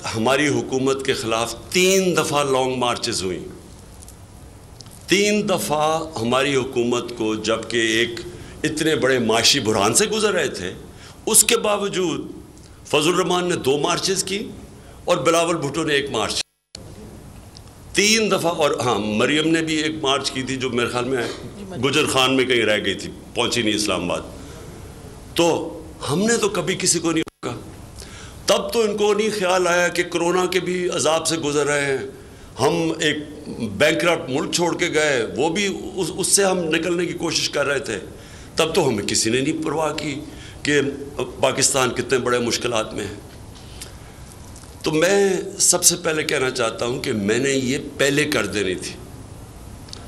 हमारी हुकूमत के ख़िलाफ़ 3 दफ़ा लॉन्ग मार्चेस हुई। 3 दफ़ा हमारी हुकूमत को, जबकि एक इतने बड़े माशी बुरहान से गुजर रहे थे, उसके बावजूद फजल रहमान ने 2 मार्चेस की और बिलावल भुट्टो ने 1 मार्च। 3 दफ़ा। और हाँ, मरियम ने भी 1 मार्च की थी, जो मेरे ख्याल में गुजर खान में कहीं रह गई थी, पहुंची नहीं इस्लामाबाद। तो हमने तो कभी किसी को नहीं रोका। तब तो इनको नहीं ख्याल आया कि कोरोना के भी अजाब से गुजर रहे हैं, हम एक बैंकरप्ट मुल्क छोड़ के गए, वो भी उससे हम निकलने की कोशिश कर रहे थे। तब तो हमें किसी ने नहीं परवाह की कि पाकिस्तान कितने बड़े मुश्किलात में है। तो मैं सबसे पहले कहना चाहता हूँ कि मैंने ये पहले कर देनी थी।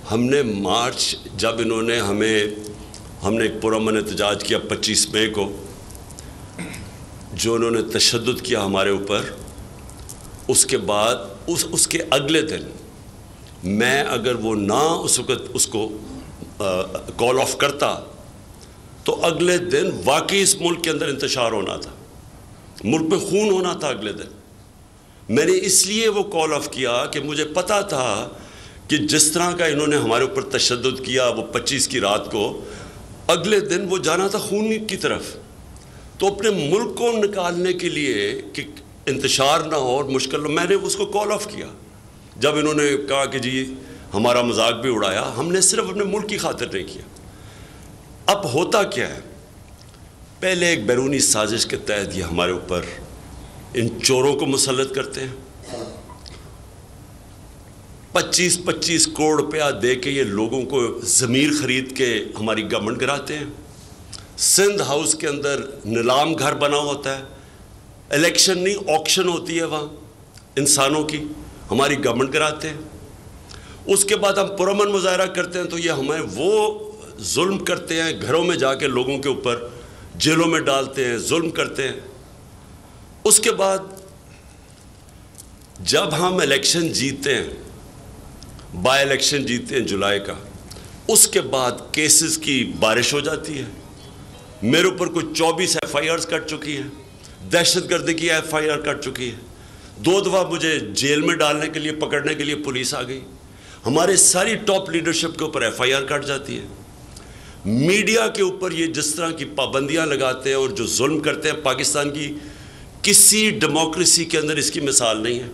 हमने मार्च, जब इन्होंने हमने एक पुरअमन एहतजाज किया 25 मई को, जो उन्होंने तशद्दुद किया हमारे ऊपर, उसके बाद उसके अगले दिन मैं अगर वो ना उस वक़्त उसको कॉल ऑफ करता तो अगले दिन वाकई इस मुल्क के अंदर इंतशार होना था, मुल्क में खून होना था अगले दिन। मैंने इसलिए वो कॉल ऑफ किया कि मुझे पता था कि जिस तरह का इन्होंने हमारे ऊपर तशद्दुद किया वो 25 की रात को, अगले दिन वो जाना था खून की तरफ। तो अपने मुल्क को निकालने के लिए कि इंतशार ना हो और मुश्किल, मैंने उसको कॉल ऑफ किया। जब इन्होंने कहा कि जी हमारा मजाक भी उड़ाया, हमने सिर्फ अपने मुल्क की खातिर नहीं किया। अब होता क्या है, पहले एक बैरूनी साजिश के तहत ये हमारे ऊपर इन चोरों को मुसल्लत करते हैं। 25-25 करोड़ रुपया दे के ये लोगों को ज़मीर ख़रीद के हमारी गवर्नमेंट गिराते हैं। सिंध हाउस के अंदर नीलाम घर बना होता है, इलेक्शन नहीं ऑक्शन होती है वहाँ इंसानों की, हमारी गवर्नमेंट कराते हैं। उसके बाद हम पुरअमन मुजाहरा करते हैं तो ये हमें वो जुल्म करते हैं, घरों में जाके लोगों के ऊपर जेलों में डालते हैं, जुल्म करते हैं। उसके बाद जब हम इलेक्शन जीतते हैं, बाय इलेक्शन जीतते हैं जुलाई का, उसके बाद केसेस की बारिश हो जाती है। मेरे ऊपर कुछ 24 FIRs कट चुकी हैं, दहशतगर्दी की FIR कट चुकी है। 2 दफ़ा मुझे जेल में डालने के लिए, पकड़ने के लिए पुलिस आ गई। हमारे सारी टॉप लीडरशिप के ऊपर FIR कट जाती है। मीडिया के ऊपर ये जिस तरह की पाबंदियां लगाते हैं और जो जुल्म करते हैं, पाकिस्तान की किसी डेमोक्रेसी के अंदर इसकी मिसाल नहीं है।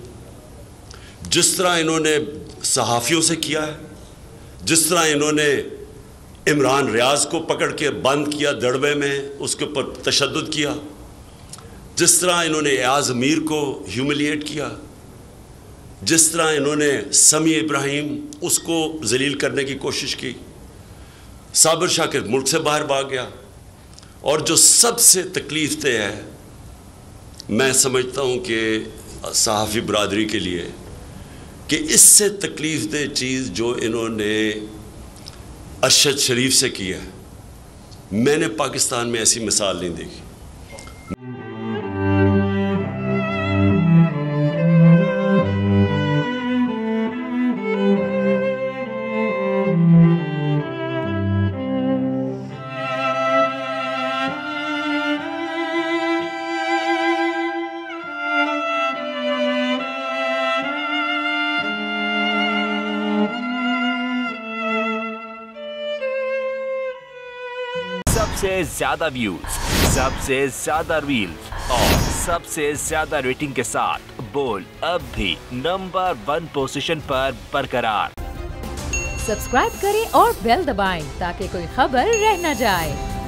जिस तरह इन्होंने सहाफ़ियों से किया है, जिस तरह इन्होंने इमरान रियाज को पकड़ के बंद किया दड़बे में, उसके ऊपर तशद्दुद किया, जिस तरह इन्होंने एयाज अमीर को ह्यूमिलिएट किया, जिस तरह इन्होंने समी इब्राहिम उसको जलील करने की कोशिश की, साबिर शाकिर मुल्क से बाहर भाग गया। और जो सबसे तकलीफ दे है, मैं समझता हूँ कि सहाफ़ी बरादरी के लिए, कि इससे तकलीफ दे चीज़ जो इन्होंने अरशद शरीफ से की है, मैंने पाकिस्तान में ऐसी मिसाल नहीं देखी। सबसे ज्यादा व्यूज, सबसे ज्यादा रील्स और सबसे ज्यादा रेटिंग के साथ बोल अब भी नंबर 1 पोजीशन पर बरकरार। सब्सक्राइब करें और बेल दबाएं ताकि कोई खबर रह न जाए।